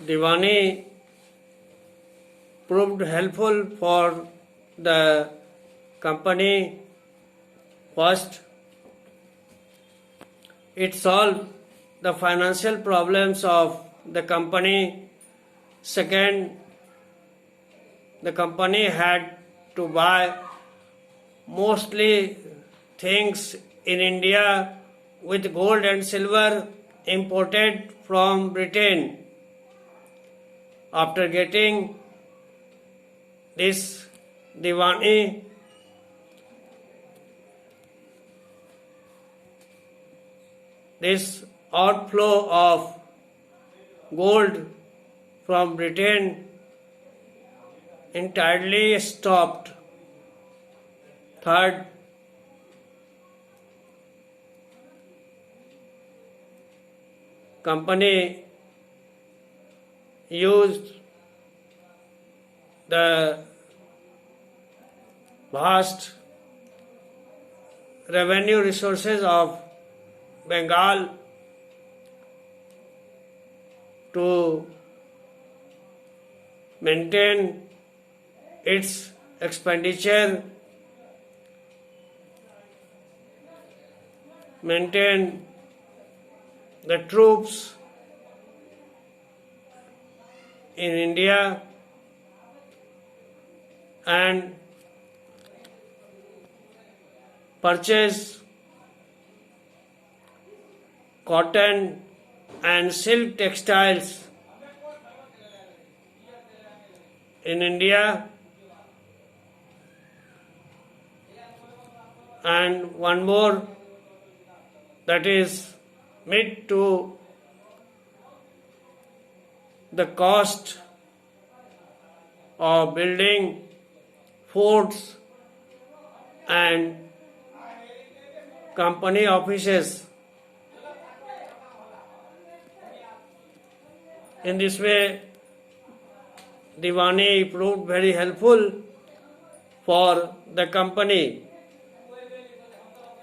Diwani proved helpful for the company. First, it solved the financial problems of the company. Second, the company had to buy mostly things in India with gold and silver imported from Britain. After getting this Diwani, this outflow of gold from Britain entirely stopped. Third, company used the vast revenue resources of Bengal to maintain its expenditure, maintain the troops in India, and purchase cotton and silk textiles in India, and one more, that is mid to the cost of building forts and company offices. In this way, Diwani proved very helpful for the company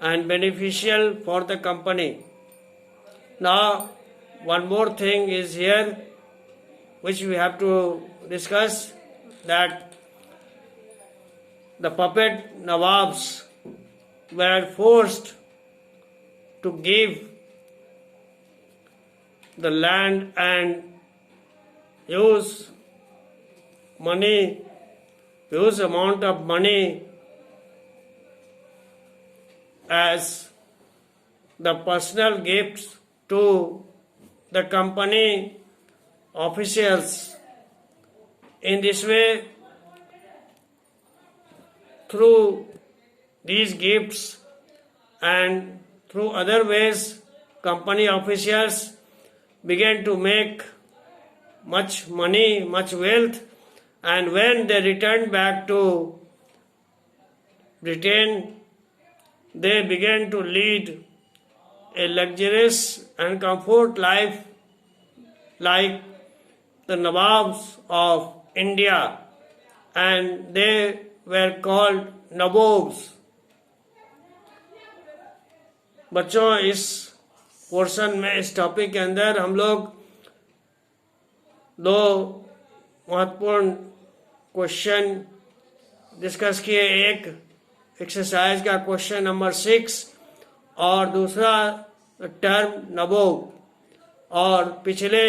and beneficial for the company. Now, one more thing is here which we have to discuss, that the puppet Nawabs were forced to give the land and use money, huge amount of money as the personal gifts to the company officials. In this way, through these gifts and through other ways, company officials began to make much money, much wealth, and when they returned back to Britain, they began to lead a luxurious and comfort life like the Nawabs of India, and they were called Nabobs. बच्चों, इस portion में, इस topic के अंदर हम लोग दो महत्वपूर्ण क्वेश्चन डिस्कस किए। एक एक्सरसाइज का क्वेश्चन नंबर 6 और दूसरा टर्म नबोब। और पिछले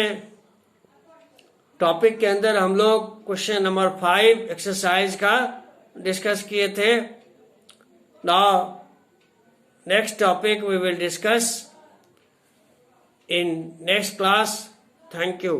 टॉपिक के अंदर हम लोग क्वेश्चन नंबर 5 एक्सरसाइज का डिस्कस किए थे। Now next topic we will discuss in next class. Thank you.